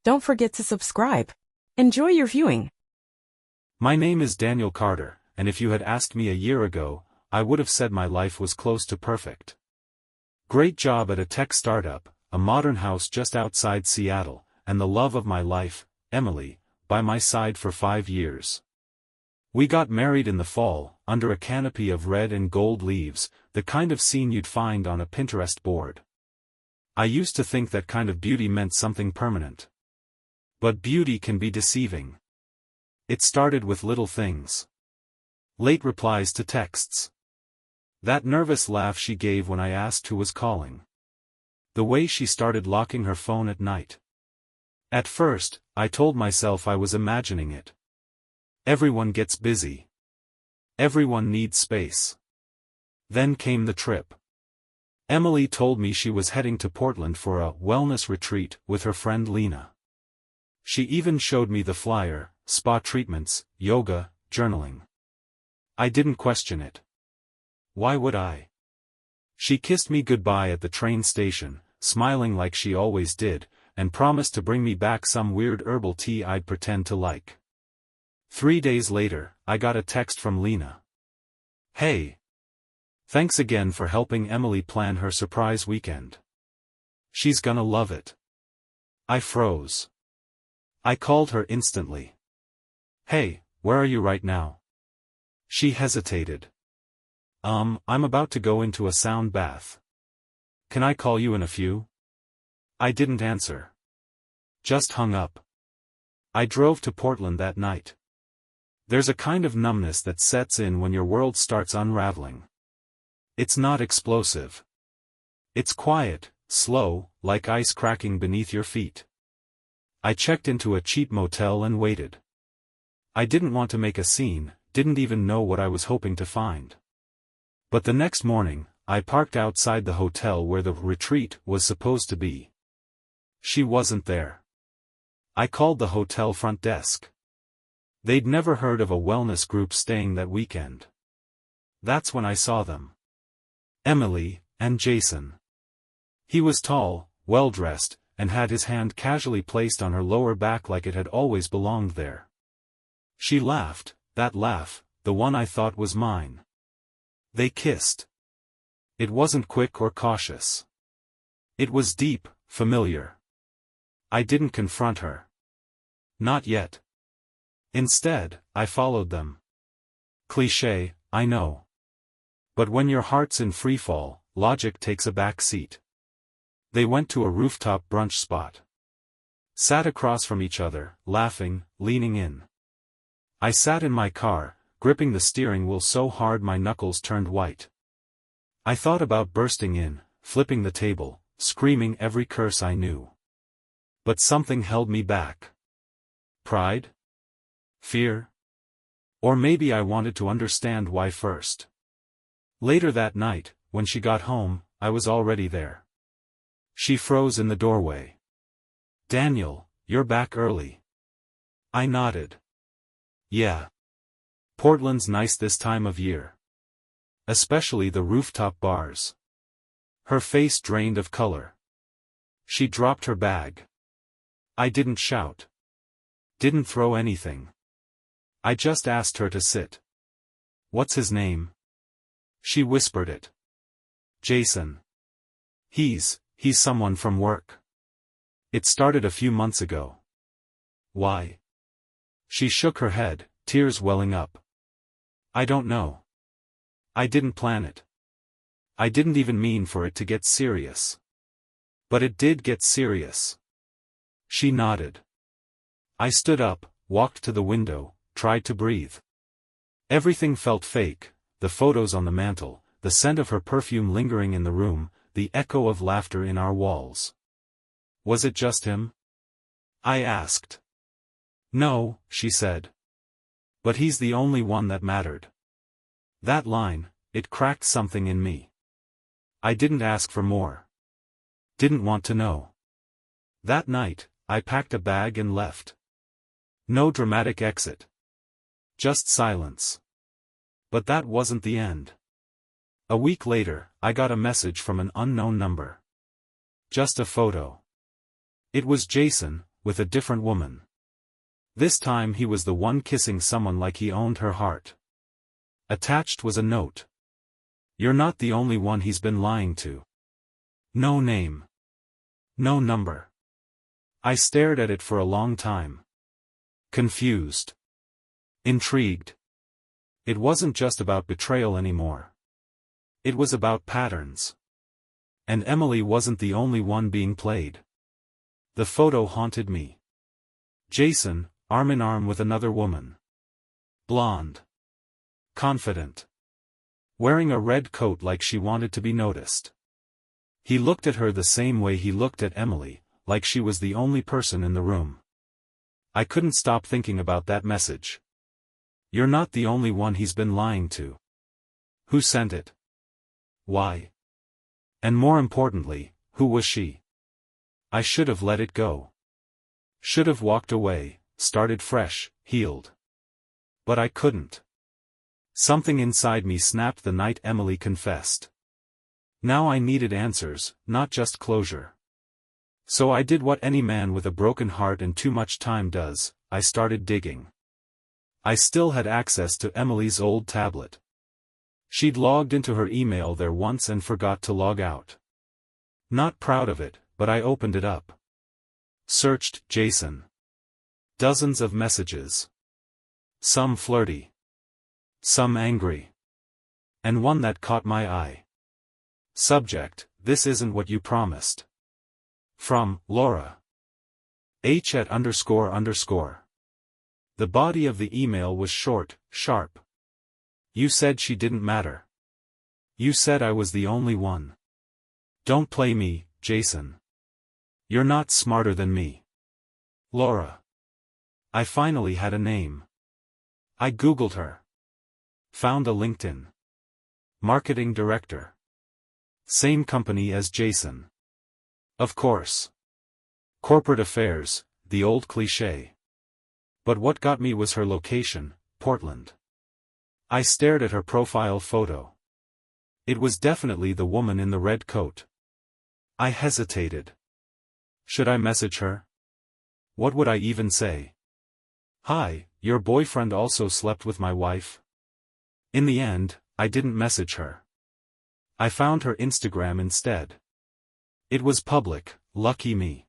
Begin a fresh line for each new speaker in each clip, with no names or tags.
Don't forget to subscribe. Enjoy your viewing.
My name is Daniel Carter, and if you had asked me a year ago, I would have said my life was close to perfect. Great job at a tech startup, a modern house just outside Seattle, and the love of my life, Emily, by my side for 5 years. We got married in the fall, under a canopy of red and gold leaves, the kind of scene you'd find on a Pinterest board. I used to think that kind of beauty meant something permanent. But beauty can be deceiving. It started with little things. Late replies to texts. That nervous laugh she gave when I asked who was calling. The way she started locking her phone at night. At first, I told myself I was imagining it. Everyone gets busy. Everyone needs space. Then came the trip. Emily told me she was heading to Portland for a wellness retreat with her friend Lena. She even showed me the flyer: spa treatments, yoga, journaling. I didn't question it. Why would I? She kissed me goodbye at the train station, smiling like she always did, and promised to bring me back some weird herbal tea I'd pretend to like. 3 days later, I got a text from Lena. "Hey. Thanks again for helping Emily plan her surprise weekend. She's gonna love it." I froze. I called her instantly. "Hey, where are you right now?" She hesitated. I'm about to go into a sound bath. Can I call you in a few?" I didn't answer. Just hung up. I drove to Portland that night. There's a kind of numbness that sets in when your world starts unraveling. It's not explosive. It's quiet, slow, like ice cracking beneath your feet. I checked into a cheap motel and waited. I didn't want to make a scene, didn't even know what I was hoping to find. But the next morning, I parked outside the hotel where the retreat was supposed to be. She wasn't there. I called the hotel front desk. They'd never heard of a wellness group staying that weekend. That's when I saw them. Emily, and Jason. He was tall, well-dressed, and had his hand casually placed on her lower back like it had always belonged there. She laughed, that laugh, the one I thought was mine. They kissed. It wasn't quick or cautious. It was deep, familiar. I didn't confront her. Not yet. Instead, I followed them. Cliché, I know. But when your heart's in freefall, logic takes a back seat. They went to a rooftop brunch spot. Sat across from each other, laughing, leaning in. I sat in my car, gripping the steering wheel so hard my knuckles turned white. I thought about bursting in, flipping the table, screaming every curse I knew. But something held me back. Pride? Fear? Or maybe I wanted to understand why first. Later that night, when she got home, I was already there. She froze in the doorway. "Daniel, you're back early." I nodded. "Yeah. Portland's nice this time of year. Especially the rooftop bars." Her face drained of color. She dropped her bag. I didn't shout. Didn't throw anything. I just asked her to sit. "What's his name?" She whispered it. "Jason. He's someone from work. It started a few months ago." "Why?" She shook her head, tears welling up. "I don't know. I didn't plan it. I didn't even mean for it to get serious. But it did get serious." She nodded. I stood up, walked to the window, tried to breathe. Everything felt fake, the photos on the mantel, the scent of her perfume lingering in the room, the echo of laughter in our walls. Was it just him? I asked. "No," she said. "But he's the only one that mattered." That line, it cracked something in me. I didn't ask for more. Didn't want to know. That night, I packed a bag and left. No dramatic exit. Just silence. But that wasn't the end. A week later, I got a message from an unknown number. Just a photo. It was Jason, with a different woman. This time he was the one kissing someone like he owned her heart. Attached was a note. "You're not the only one he's been lying to." No name. No number. I stared at it for a long time. Confused. Intrigued. It wasn't just about betrayal anymore. It was about patterns. And Emily wasn't the only one being played. The photo haunted me. Jason, arm in arm with another woman. Blonde. Confident. Wearing a red coat like she wanted to be noticed. He looked at her the same way he looked at Emily, like she was the only person in the room. I couldn't stop thinking about that message. You're not the only one he's been lying to. Who sent it? Why? And more importantly, who was she? I should have let it go. Should have walked away, started fresh, healed. But I couldn't. Something inside me snapped the night Emily confessed. Now I needed answers, not just closure. So I did what any man with a broken heart and too much time does, I started digging. I still had access to Emily's old tablet. She'd logged into her email there once and forgot to log out. Not proud of it, but I opened it up. Searched Jason. Dozens of messages. Some flirty. Some angry. And one that caught my eye. Subject: "This isn't what you promised." From Laura. ___. The body of the email was short, sharp. "You said she didn't matter. You said I was the only one. Don't play me, Jason. You're not smarter than me. Laura." I finally had a name. I Googled her. Found a LinkedIn. Marketing director. Same company as Jason. Of course. Corporate affairs, the old cliché. But what got me was her location, Portland. I stared at her profile photo. It was definitely the woman in the red coat. I hesitated. Should I message her? What would I even say? "Hi, your boyfriend also slept with my wife?" In the end, I didn't message her. I found her Instagram instead. It was public, lucky me.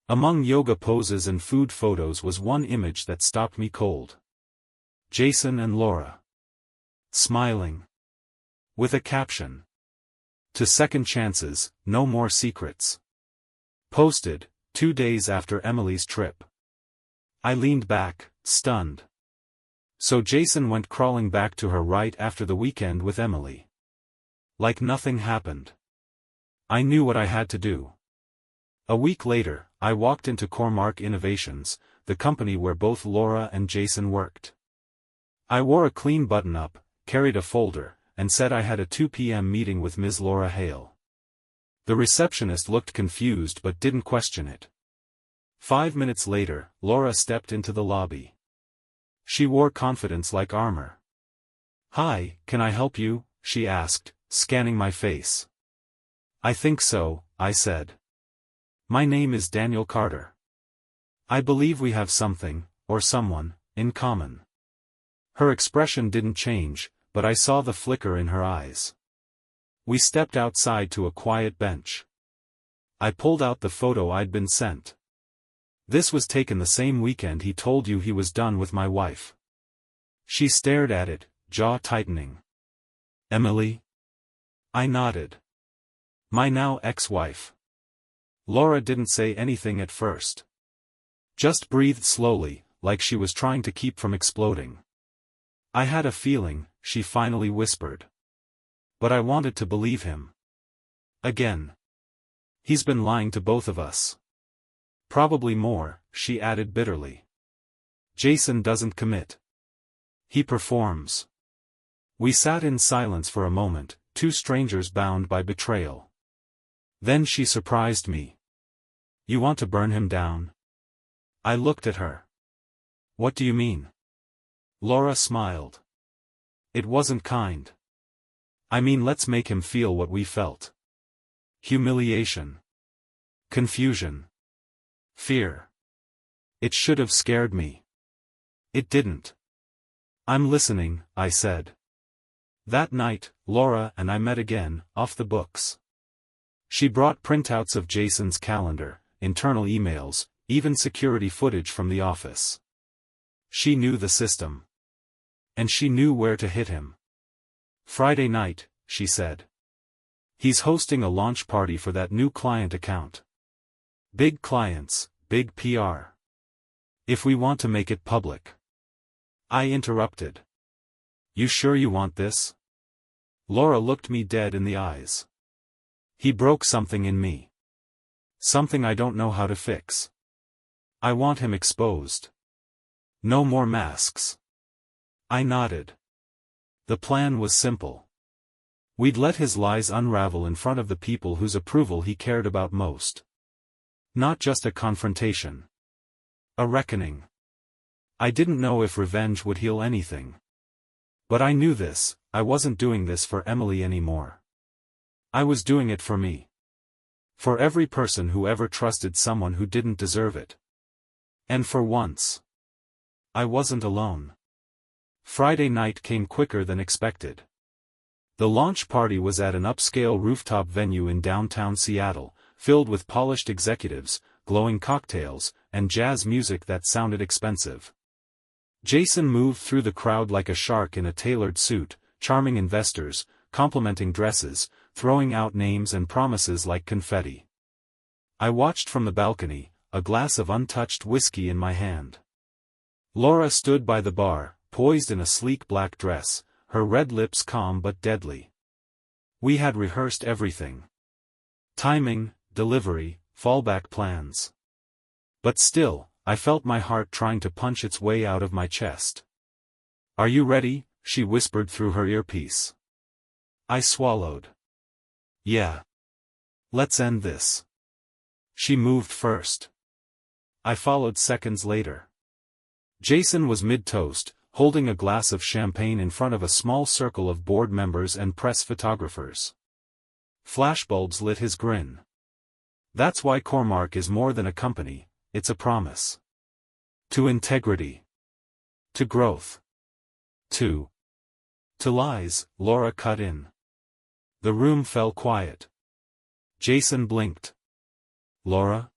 Among yoga poses and food photos was one image that stopped me cold. Jason and Laura. Smiling. With a caption. "To second chances, no more secrets." Posted, 2 days after Emily's trip. I leaned back, stunned. So Jason went crawling back to her right after the weekend with Emily. Like nothing happened. I knew what I had to do. A week later, I walked into Cormark Innovations, the company where both Laura and Jason worked. I wore a clean button-up, carried a folder, and said I had a 2 p.m. meeting with Ms. Laura Hale. The receptionist looked confused but didn't question it. 5 minutes later, Laura stepped into the lobby. She wore confidence like armor. "Hi, can I help you?" she asked, scanning my face. "I think so," I said. "My name is Daniel Carter. I believe we have something, or someone, in common." Her expression didn't change, but I saw the flicker in her eyes. We stepped outside to a quiet bench. I pulled out the photo I'd been sent. This was taken the same weekend he told you he was done with my wife. She stared at it, jaw tightening. "Emily?" I nodded. "My now ex-wife." Laura didn't say anything at first. Just breathed slowly, like she was trying to keep from exploding. "I had a feeling," she finally whispered. But I wanted to believe him. Again. "He's been lying to both of us. Probably more," she added bitterly. "Jason doesn't commit. He performs." We sat in silence for a moment, two strangers bound by betrayal. Then she surprised me. "You want to burn him down?" I looked at her. "What do you mean?" Laura smiled. "It wasn't kind. I mean, let's make him feel what we felt. Humiliation. Confusion. Fear. It should have scared me. It didn't. I'm listening, I said. That night, Laura and I met again, off the books. She brought printouts of Jason's calendar, internal emails, even security footage from the office. She knew the system. And she knew where to hit him. Friday night, she said. He's hosting a launch party for that new client account. Big clients, big PR. If we want to make it public. I interrupted. You sure you want this? Laura looked me dead in the eyes. He broke something in me. Something I don't know how to fix. I want him exposed. No more masks. I nodded. The plan was simple. We'd let his lies unravel in front of the people whose approval he cared about most. Not just a confrontation. A reckoning. I didn't know if revenge would heal anything. But I knew this, I wasn't doing this for Emily anymore. I was doing it for me. For every person who ever trusted someone who didn't deserve it. And for once, I wasn't alone. Friday night came quicker than expected. The launch party was at an upscale rooftop venue in downtown Seattle, filled with polished executives, glowing cocktails, and jazz music that sounded expensive. Jason moved through the crowd like a shark in a tailored suit, charming investors, complimenting dresses, throwing out names and promises like confetti. I watched from the balcony, a glass of untouched whiskey in my hand. Laura stood by the bar, poised in a sleek black dress, her red lips calm but deadly. We had rehearsed everything. Timing, delivery, fallback plans. But still, I felt my heart trying to punch its way out of my chest. Are you ready? She whispered through her earpiece. I swallowed. Yeah. Let's end this. She moved first. I followed seconds later. Jason was mid-toast, holding a glass of champagne in front of a small circle of board members and press photographers. Flashbulbs lit his grin. That's why Cormark is more than a company, it's a promise. To integrity. To growth. To lies, Laura cut in. The room fell quiet. Jason blinked. Laura?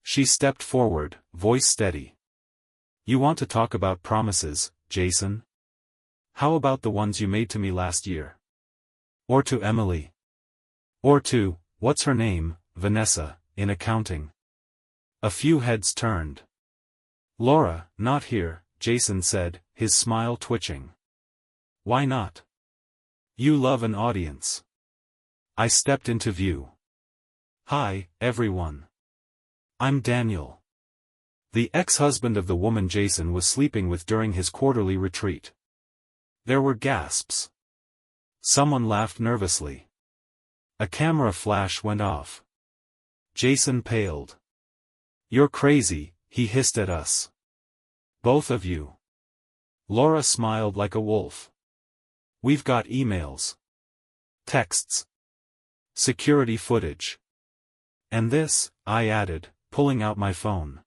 She stepped forward, voice steady. You want to talk about promises, Jason? How about the ones you made to me last year? Or to Emily? Or to, what's her name, Vanessa, in accounting? A few heads turned. Laura, not here, Jason said, his smile twitching. Why not? You love an audience. I stepped into view. Hi, everyone. I'm Daniel. The ex-husband of the woman Jason was sleeping with during his quarterly retreat. There were gasps. Someone laughed nervously. A camera flash went off. Jason paled. You're crazy, he hissed at us. Both of you. Laura smiled like a wolf. We've got emails. Texts. Security footage. And this, I added, pulling out my phone.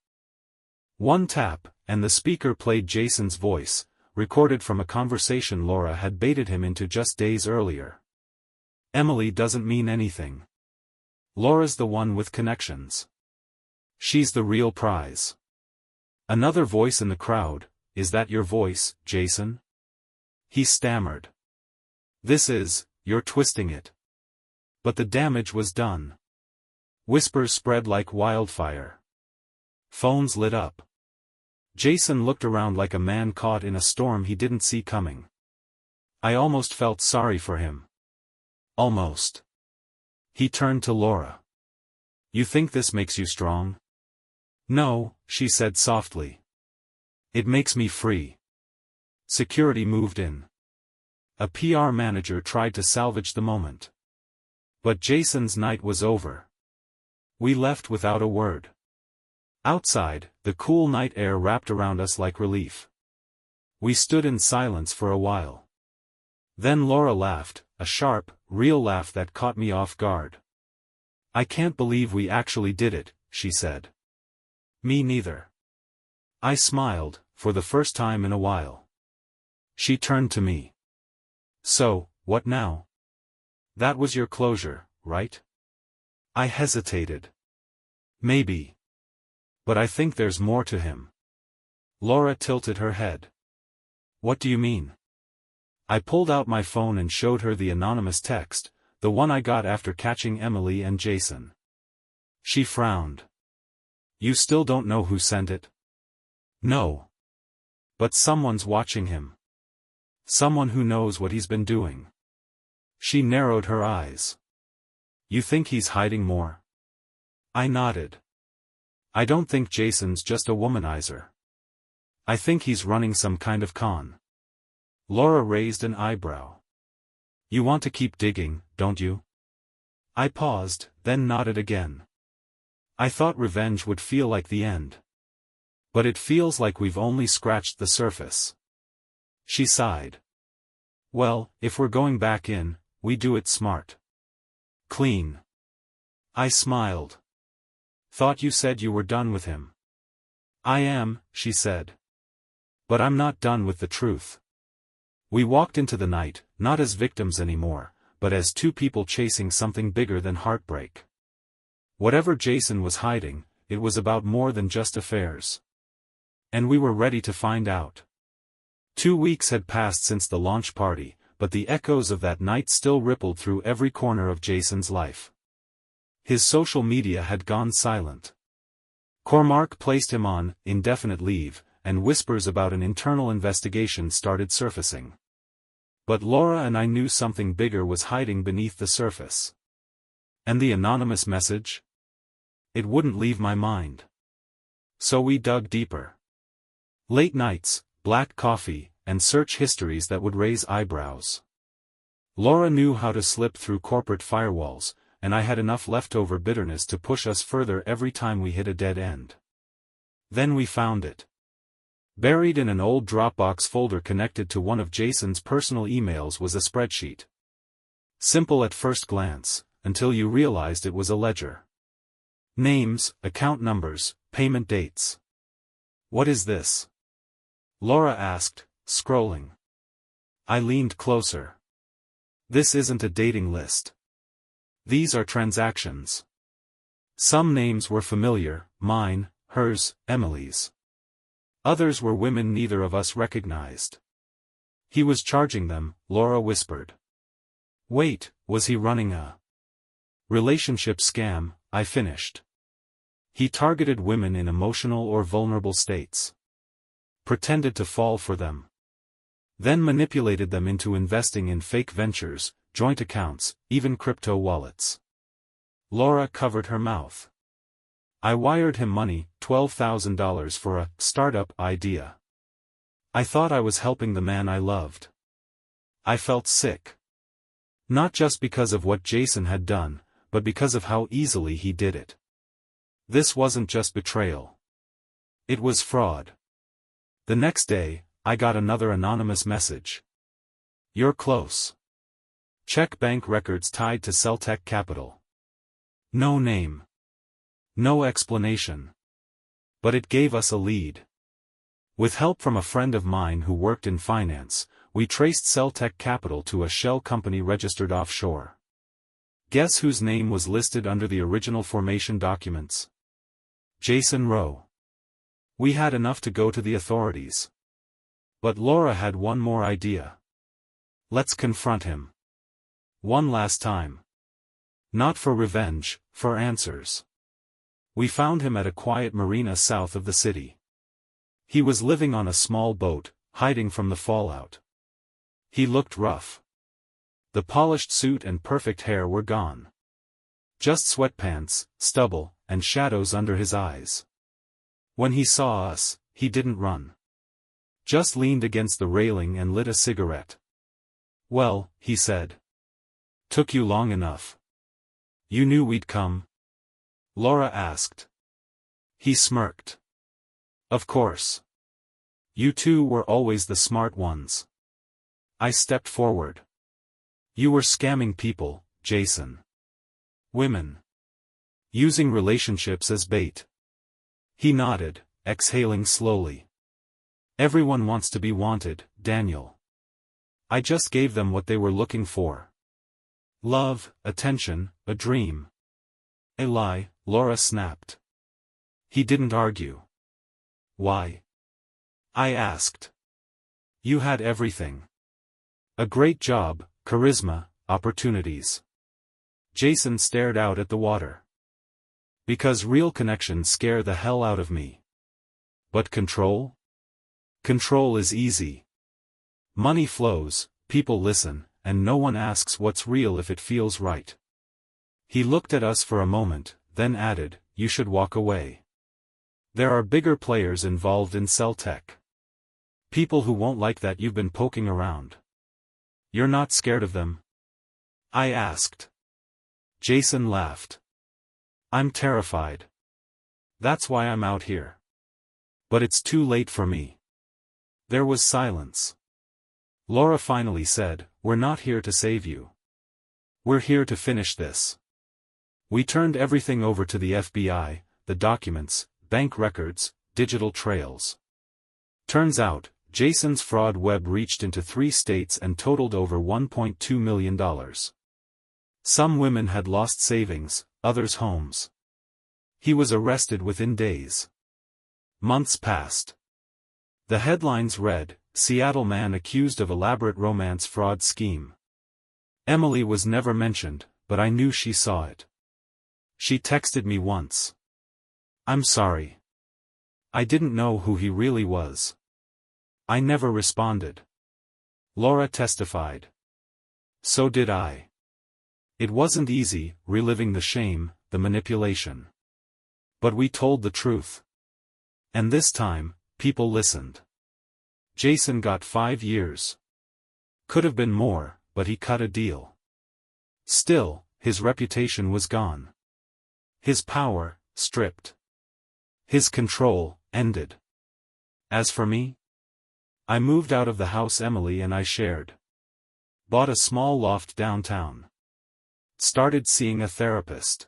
One tap, and the speaker played Jason's voice, recorded from a conversation Laura had baited him into just days earlier. Emily doesn't mean anything. Laura's the one with connections. She's the real prize. Another voice in the crowd, is that your voice, Jason? He stammered. You're twisting it. But the damage was done. Whispers spread like wildfire. Phones lit up. Jason looked around like a man caught in a storm he didn't see coming. I almost felt sorry for him. Almost. He turned to Laura. You think this makes you strong? No, she said softly. It makes me free. Security moved in. A PR manager tried to salvage the moment. But Jason's night was over. We left without a word. Outside, the cool night air wrapped around us like relief. We stood in silence for a while. Then Laura laughed, a sharp, real laugh that caught me off guard. I can't believe we actually did it, she said. Me neither. I smiled, for the first time in a while. She turned to me. So, what now? That was your closure, right? I hesitated. Maybe. But I think there's more to him. Laura tilted her head. What do you mean? I pulled out my phone and showed her the anonymous text, the one I got after catching Emily and Jason. She frowned. You still don't know who sent it? No. But someone's watching him. Someone who knows what he's been doing. She narrowed her eyes. You think he's hiding more? I nodded. I don't think Jason's just a womanizer. I think he's running some kind of con. Laura raised an eyebrow. You want to keep digging, don't you? I paused, then nodded again. I thought revenge would feel like the end. But it feels like we've only scratched the surface. She sighed. Well, if we're going back in, we do it smart. Clean. I smiled. Thought you said you were done with him. I am, she said. But I'm not done with the truth. We walked into the night, not as victims anymore, but as two people chasing something bigger than heartbreak. Whatever Jason was hiding, it was about more than just affairs. And we were ready to find out. 2 weeks had passed since the launch party, but the echoes of that night still rippled through every corner of Jason's life. His social media had gone silent. Cormac placed him on indefinite leave, and whispers about an internal investigation started surfacing. But Laura and I knew something bigger was hiding beneath the surface. And the anonymous message? It wouldn't leave my mind. So we dug deeper. Late nights, black coffee, and search histories that would raise eyebrows. Laura knew how to slip through corporate firewalls, and I had enough leftover bitterness to push us further every time we hit a dead end. Then we found it. Buried in an old Dropbox folder connected to one of Jason's personal emails was a spreadsheet. Simple at first glance, until you realized it was a ledger. Names, account numbers, payment dates. What is this? Laura asked, scrolling. I leaned closer. This isn't a dating list. These are transactions. Some names were familiar, mine, hers, Emily's. Others were women neither of us recognized. He was charging them, Laura whispered. Wait, was he running a relationship scam? I finished. He targeted women in emotional or vulnerable states. Pretended to fall for them. Then manipulated them into investing in fake ventures, joint accounts, even crypto wallets. Laura covered her mouth. I wired him money, $12,000 for a startup idea. I thought I was helping the man I loved. I felt sick. Not just because of what Jason had done, but because of how easily he did it. This wasn't just betrayal. It was fraud. The next day, I got another anonymous message. You're close. Check bank records tied to Celtec Capital. No name. No explanation. But it gave us a lead. With help from a friend of mine who worked in finance, we traced Celtec Capital to a shell company registered offshore. Guess whose name was listed under the original formation documents? Jason Rowe. We had enough to go to the authorities. But Laura had one more idea. Let's confront him. One last time. Not for revenge, for answers. We found him at a quiet marina south of the city. He was living on a small boat, hiding from the fallout. He looked rough. The polished suit and perfect hair were gone. Just sweatpants, stubble, and shadows under his eyes. When he saw us, he didn't run. Just leaned against the railing and lit a cigarette. Well, he said. Took you long enough. You knew we'd come? Laura asked. He smirked. Of course. You two were always the smart ones. I stepped forward. You were scamming people, Jason. Women. Using relationships as bait. He nodded, exhaling slowly. Everyone wants to be wanted, Daniel. I just gave them what they were looking for. Love, attention, a dream. A lie, Laura snapped. He didn't argue. Why? I asked. You had everything. A great job, charisma, opportunities. Jason stared out at the water. Because real connections scare the hell out of me. But control? Control is easy. Money flows, people listen, and no one asks what's real if it feels right. He looked at us for a moment, then added, you should walk away. There are bigger players involved in cell tech. People who won't like that you've been poking around. You're not scared of them? I asked. Jason laughed. I'm terrified. That's why I'm out here. But it's too late for me. There was silence. Laura finally said, we're not here to save you. We're here to finish this. We turned everything over to the FBI, the documents, bank records, digital trails. Turns out, Jason's fraud web reached into 3 states and totaled over $1.2 million. Some women had lost savings, others homes. He was arrested within days. Months passed. The headlines read, Seattle man accused of elaborate romance fraud scheme. Emily was never mentioned, but I knew she saw it. She texted me once. I'm sorry. I didn't know who he really was. I never responded. Laura testified. So did I. It wasn't easy, reliving the shame, the manipulation. But we told the truth. And this time, people listened. Jason got 5 years. Could have been more, but he cut a deal. Still, his reputation was gone. His power, stripped. His control, ended. As for me? I moved out of the house Emily and I shared. Bought a small loft downtown. Started seeing a therapist.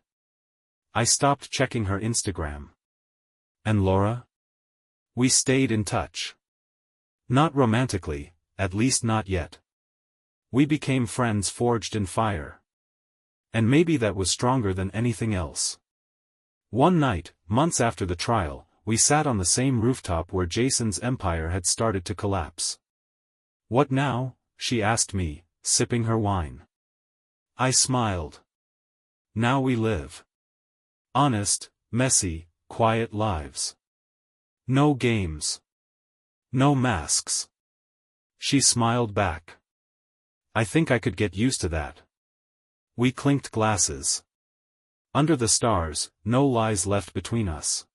I stopped checking her Instagram. And Laura? We stayed in touch. Not romantically, at least not yet. We became friends forged in fire. And maybe that was stronger than anything else. One night, months after the trial, we sat on the same rooftop where Jason's empire had started to collapse. What now? She asked me, sipping her wine. I smiled. Now we live. Honest, messy, quiet lives. No games. No masks. She smiled back. I think I could get used to that. We clinked glasses. Under the stars, no lies left between us.